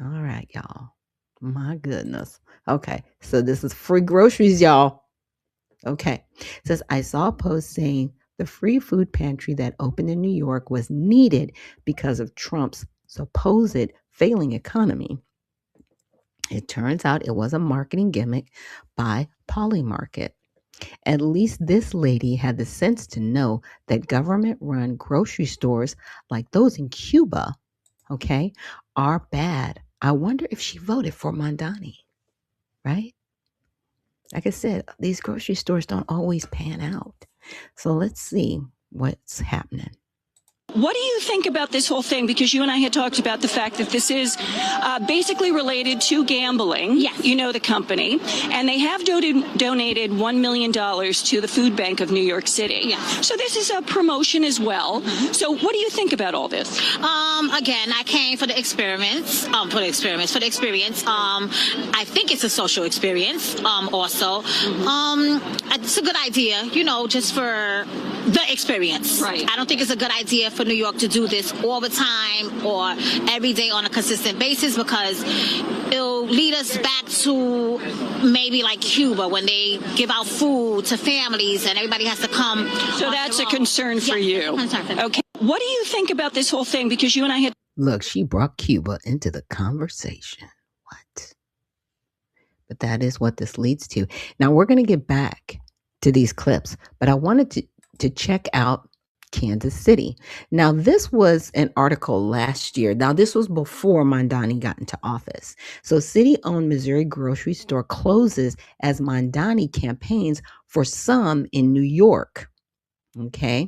All right, y'all. My goodness. Okay, so this is free groceries, y'all. Okay. It says, I saw a post saying the free food pantry that opened in New York was needed because of Trump's supposed failing economy. It turns out it was a marketing gimmick by Polymarket. At least this lady had the sense to know that government run grocery stores like those in Cuba, okay, are bad. I wonder if she voted for Mandani, right? Like I said, these grocery stores don't always pan out. So let's see what's happening. What do you think about this whole thing? Because you and I had talked about the fact that this is basically related to gambling. Yes. You know the company. And they have donated $1 million to the food bank of New York City. Yes. So this is a promotion as well. Mm-hmm. So what do you think about all this? Again, I came for the experiments, for the experience. I think it's a social experience, also. Mm-hmm. It's a good idea, just for the experience. Right. I don't think it's a good idea for New York to do this all the time or every day on a consistent basis, because it'll lead us back to maybe like Cuba, when they give out food to families and everybody has to come. So that's a concern for you. Concern for me. Okay. What do you think about this whole thing? Because you and I had... Look, she brought Cuba into the conversation. What? But that is what this leads to. Now, we're going to get back to these clips, but I wanted to check out Kansas City. Now, this was an article last year. Now, this was before Mandani got into office. So, city-owned Missouri grocery store closes as Mandani campaigns for some in New York. Okay.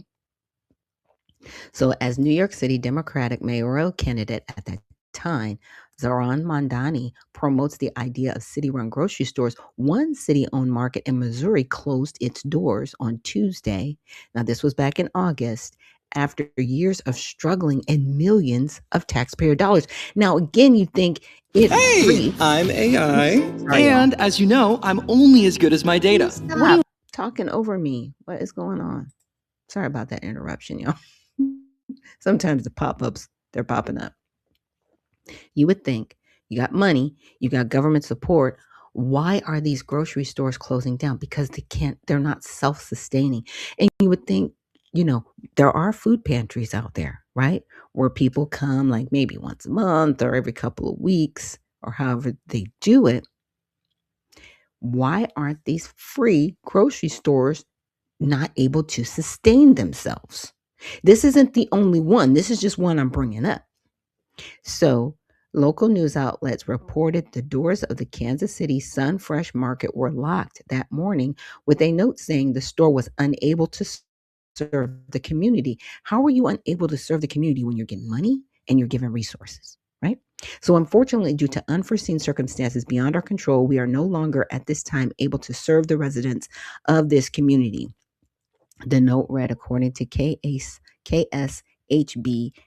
So, as New York City Democratic mayoral candidate at that time, Zorhan Mandani promotes the idea of city-run grocery stores. One city-owned market in Missouri closed its doors on Tuesday. Now, this was back in August, after years of struggling and millions of taxpayer dollars. Now, again, you think it's free. I'm AI, Sorry, and as you know, I'm only as good as my data. Stop talking over me. What is going on? Sorry about that interruption, y'all. Sometimes the pop-ups, they're popping up. You would think you got money, you got government support. Why are these grocery stores closing down? Because they're not self-sustaining. And you would think, there are food pantries out there, right? Where people come like maybe once a month or every couple of weeks or however they do it. Why aren't these free grocery stores not able to sustain themselves? This isn't the only one. This is just one I'm bringing up. So, local news outlets reported the doors of the Kansas City SunFresh market were locked that morning, with a note saying the store was unable to serve the community. How are you unable to serve the community when you're getting money and you're given resources, right? So, unfortunately, due to unforeseen circumstances beyond our control, we are no longer at this time able to serve the residents of this community. The note read, according to KSHB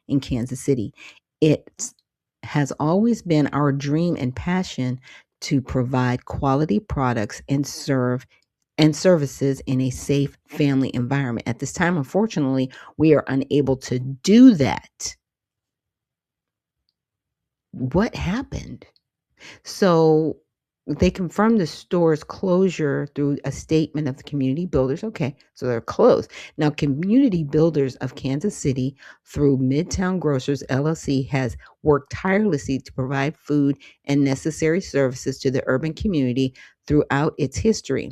in Kansas City, it has always been our dream and passion to provide quality products and services in a safe family environment. At this time, unfortunately, we are unable to do that. What happened? So they confirmed the store's closure through a statement of the community builders. Okay, so they're closed. Now, Community Builders of Kansas City, through Midtown Grocers LLC, has worked tirelessly to provide food and necessary services to the urban community throughout its history.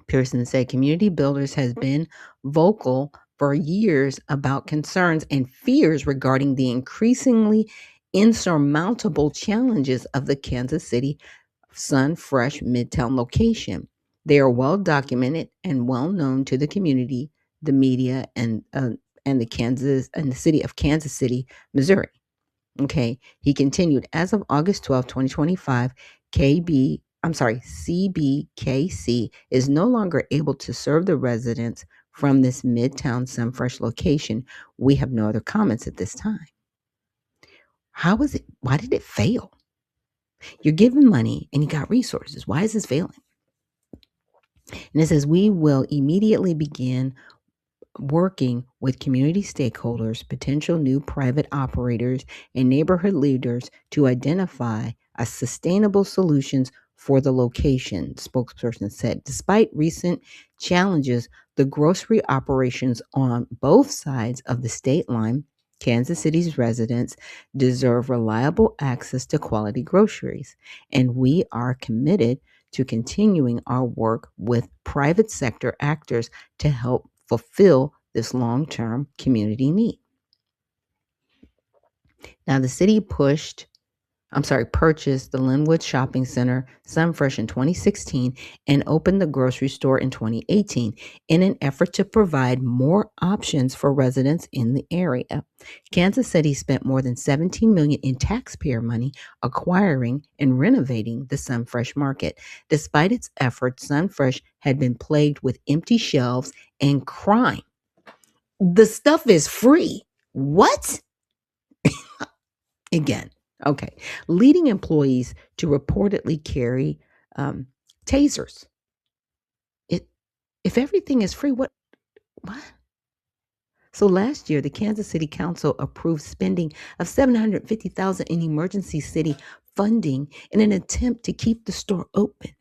Pearson said Community Builders has been vocal for years about concerns and fears regarding the increasingly insurmountable challenges of the Kansas City SunFresh Midtown location. They are well documented and well known to the community, the media, and the city of Kansas City, Missouri. Okay, he continued. As of August 12, 2025, CBKC is no longer able to serve the residents from this Midtown SunFresh location. We have no other comments at this time. How is it? Why did it fail? You're giving money and you got resources. Why is this failing? And it says, we will immediately begin working with community stakeholders, potential new private operators, and neighborhood leaders to identify a sustainable solutions for the location, spokesperson said. Despite recent challenges, the grocery operations on both sides of the state line, Kansas City's residents deserve reliable access to quality groceries, and we are committed to continuing our work with private sector actors to help fulfill this long-term community need. Now, the city purchased the Linwood Shopping Center, SunFresh, in 2016 and opened the grocery store in 2018 in an effort to provide more options for residents in the area. Kansas City spent more than $17 million in taxpayer money acquiring and renovating the SunFresh market. Despite its efforts, SunFresh had been plagued with empty shelves and crime. The stuff is free. What? Again, okay. Leading employees to reportedly carry tasers. If everything is free, what? So last year, the Kansas City Council approved spending of $750,000 in emergency city funding in an attempt to keep the store open.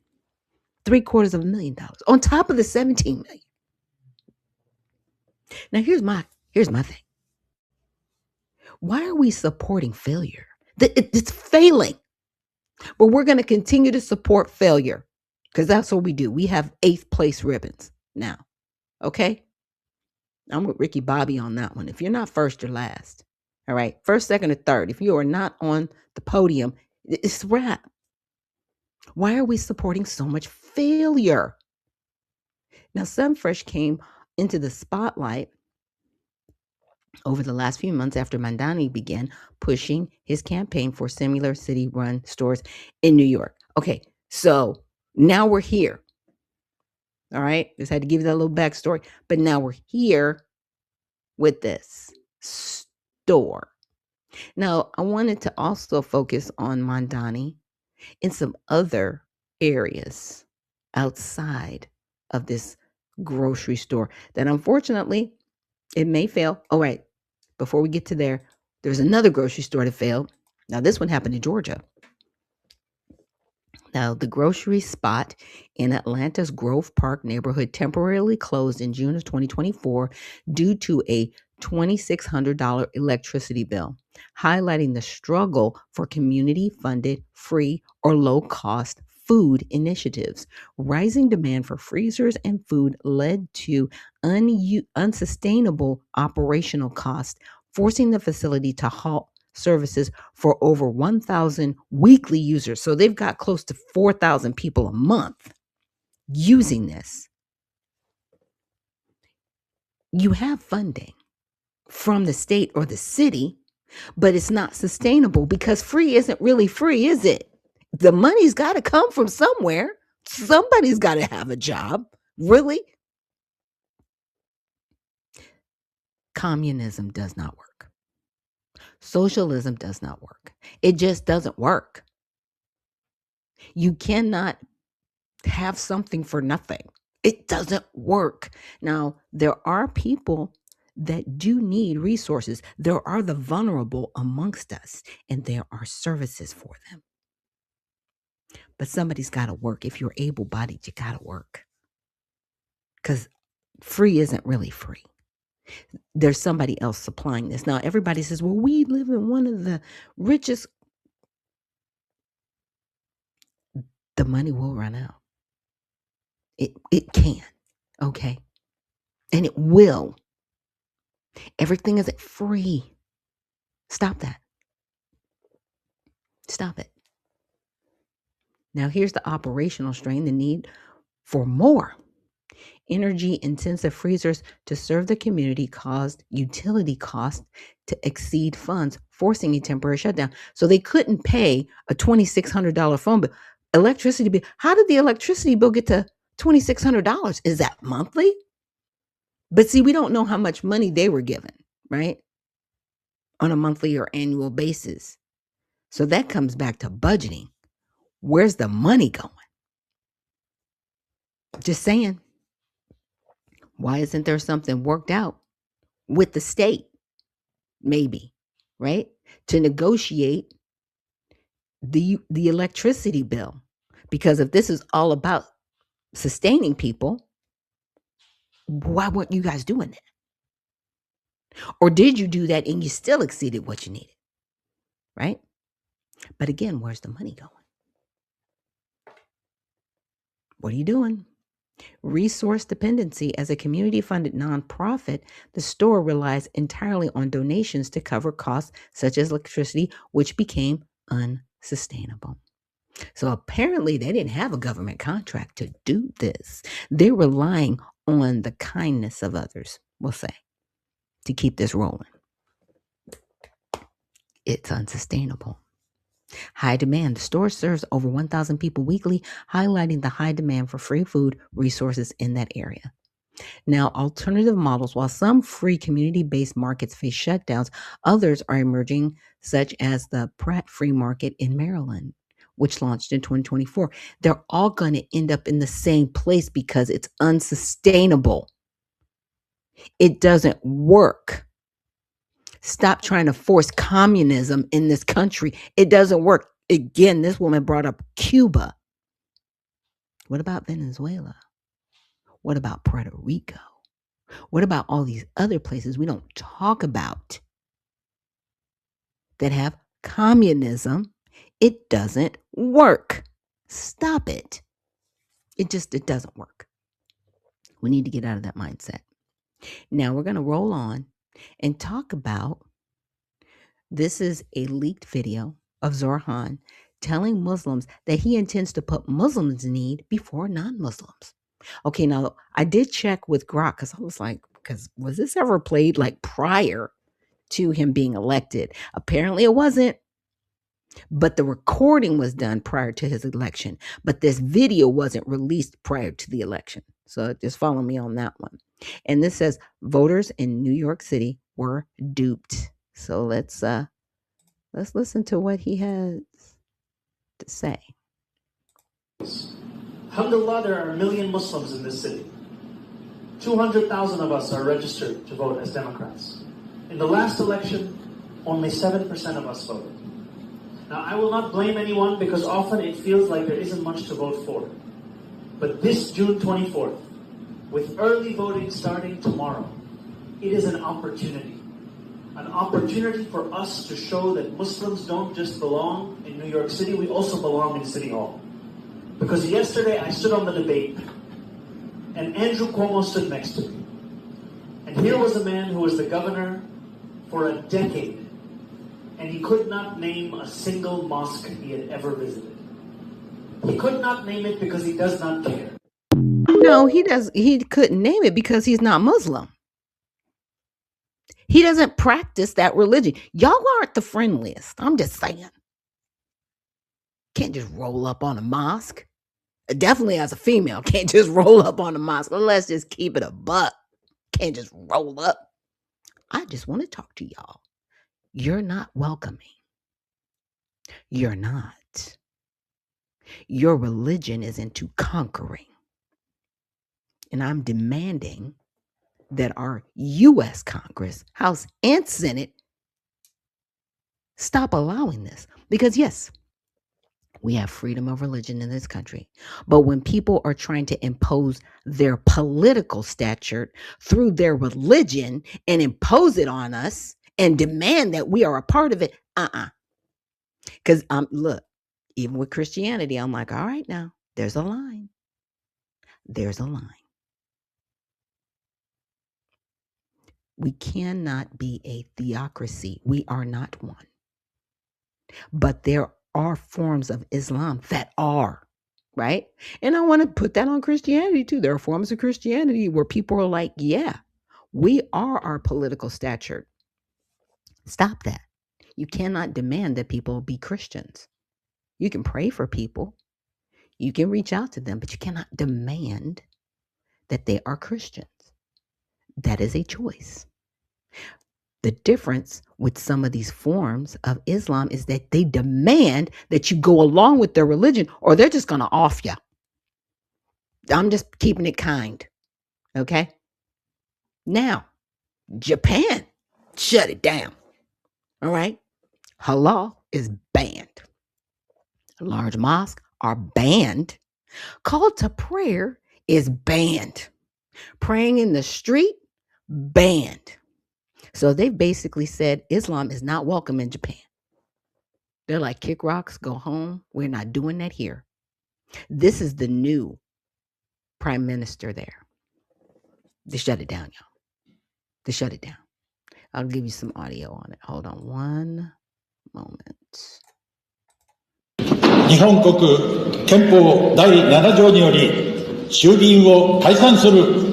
$750,000 on top of the $17 million. Now here's my thing. Why are we supporting failure? It's failing. But we're going to continue to support failure because that's what we do. We have 8th place ribbons now. Okay? I'm with Ricky Bobby on that one. If you're not first, you're last. All right? First, second, or third. If you are not on the podium, it's a wrap. Why are we supporting so much failure? Now, SunFresh came into the spotlight over the last few months after Mandani began pushing his campaign for similar city-run stores in New York. Okay, so now we're here. All right, just had to give you that little backstory. But now we're here with this store. Now, I wanted to also focus on Mandani in some other areas outside of this grocery store that unfortunately it may fail. All right, before we get to there, there's another grocery store that failed. Now, this one happened in Georgia. Now, the grocery spot in Atlanta's Grove Park neighborhood temporarily closed in June of 2024 due to a $2,600 electricity bill, highlighting the struggle for community-funded, free, or low-cost food initiatives. Rising demand for freezers and food led to unsustainable operational costs, forcing the facility to halt services for over 1,000 weekly users. So they've got close to 4,000 people a month using this. You have funding from the state or the city, but it's not sustainable because free isn't really free, is it? The money's got to come from somewhere. Somebody's got to have a job. Really? Communism does not work. Socialism does not work. It just doesn't work. You cannot have something for nothing. It doesn't work. Now, there are people that do need resources. There are the vulnerable amongst us, and there are services for them. But somebody's got to work. If you're able-bodied, you got to work. Because free isn't really free. There's somebody else supplying this. Now, everybody says, well, we live in one of the richest. The money will run out. It can, okay? And it will. Everything isn't free. Stop that. Stop it. Now, here's the operational strain, the need for more. Energy-intensive freezers to serve the community caused utility costs to exceed funds, forcing a temporary shutdown. So they couldn't pay a $2,600 phone bill. Electricity bill. How did the electricity bill get to $2,600? Is that monthly? But see, we don't know how much money they were given, right? On a monthly or annual basis. So that comes back to budgeting. Where's the money going? Just saying. Why isn't there something worked out with the state? Maybe, right? To negotiate the electricity bill. Because if this is all about sustaining people, why weren't you guys doing that? Or did you do that and you still exceeded what you needed? Right? But again, where's the money going? What are you doing? Resource dependency. As a community-funded nonprofit, the store relies entirely on donations to cover costs such as electricity, which became unsustainable. So apparently they didn't have a government contract to do this. They're relying on the kindness of others, we'll say, to keep this rolling. It's unsustainable. High demand. The store serves over 1,000 people weekly, highlighting the high demand for free food resources in that area. Now, alternative models, while some free community-based markets face shutdowns, others are emerging, such as the Pratt Free Market in Maryland, which launched in 2024. They're all going to end up in the same place because it's unsustainable. It doesn't work. Stop trying to force communism in this country. It doesn't work. Again, this woman brought up Cuba. What about Venezuela? What about Puerto Rico? What about all these other places we don't talk about that have communism? It doesn't work. Stop it. It doesn't work. We need to get out of that mindset. Now we're going to roll on and talk about, this is a leaked video of Zorhan telling Muslims that he intends to put Muslims' need before non-Muslims. Okay, now I did check with Grok because I was like, because was this ever played like prior to him being elected? Apparently it wasn't, but the recording was done prior to his election. But this video wasn't released prior to the election. So just follow me on that one. And this says voters in New York City were duped. So let's listen to what he has to say. Alhamdulillah, there are 1 million Muslims in this city. 200,000 of us are registered to vote as Democrats. In the last election, only 7% of us voted. Now, I will not blame anyone because often it feels like there isn't much to vote for. But this June 24th, with early voting starting tomorrow, it is an opportunity. An opportunity for us to show that Muslims don't just belong in New York City, we also belong in City Hall. Because yesterday I stood on the debate, and Andrew Cuomo stood next to me. And here was a man who was the governor for a decade, and he could not name a single mosque he had ever visited. He could not name it because he does not care. No, he couldn't name it because he's not Muslim. He doesn't practice that religion. Y'all aren't the friendliest. I'm just saying. Can't just roll up on a mosque. Definitely as a female, can't just roll up on a mosque. Let's just keep it a buck. Can't just roll up. I just want to talk to y'all. You're not welcoming. You're not. Your religion is into conquering. And I'm demanding that our U.S. Congress, House, and Senate stop allowing this. Because yes, we have freedom of religion in this country. But when people are trying to impose their political stature through their religion and impose it on us and demand that we are a part of it, Because look, even with Christianity, I'm like, all right, now, there's a line. There's a line. We cannot be a theocracy. We are not one. But there are forms of Islam that are, right? And I want to put that on Christianity too. There are forms of Christianity where people are like, yeah, we are our political stature. Stop that. You cannot demand that people be Christians. You can pray for people. You can reach out to them, but you cannot demand that they are Christians. That is a choice. The difference with some of these forms of Islam is that they demand that you go along with their religion or they're just going to off you. I'm just keeping it kind. Okay? Now, Japan shut it down. All right. Halal is banned. Large mosques are banned. Call to prayer is banned. Praying in the street, banned. So they basically said Islam is not welcome in Japan. They're like, kick rocks, go home. We're not doing that here. This is the new prime minister there. They shut it down, y'all. They shut it down. I'll give you some audio on it. Hold on one moment. 日本国憲法第7条により衆議院を解散する。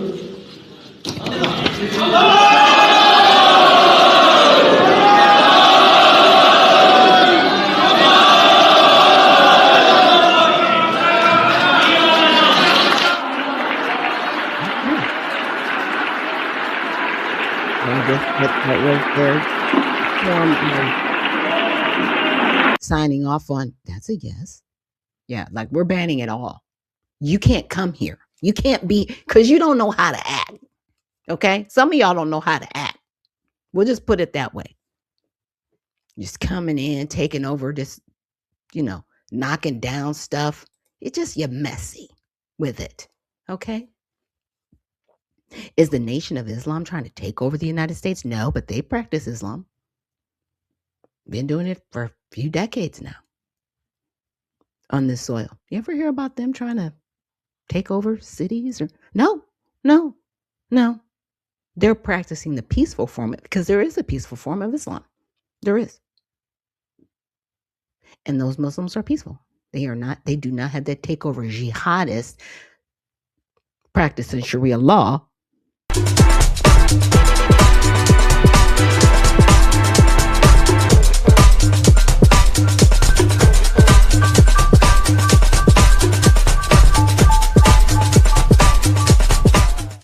That was their form of signing off on. That's a yes. Yeah, like we're banning it all. You can't come here. You can't be, because you don't know how to act. Okay? Some of y'all don't know how to act. We'll just put it that way. Just coming in, taking over this, knocking down stuff. It's just, you're messy with it. Okay? Is the Nation of Islam trying to take over the United States? No, but they practice Islam. Been doing it for a few decades now on this soil. You ever hear about them trying to take over cities? No. They're practicing the peaceful form, because there is a peaceful form of Islam. There is. And those Muslims are peaceful. They do not have that takeover jihadist practicing Sharia law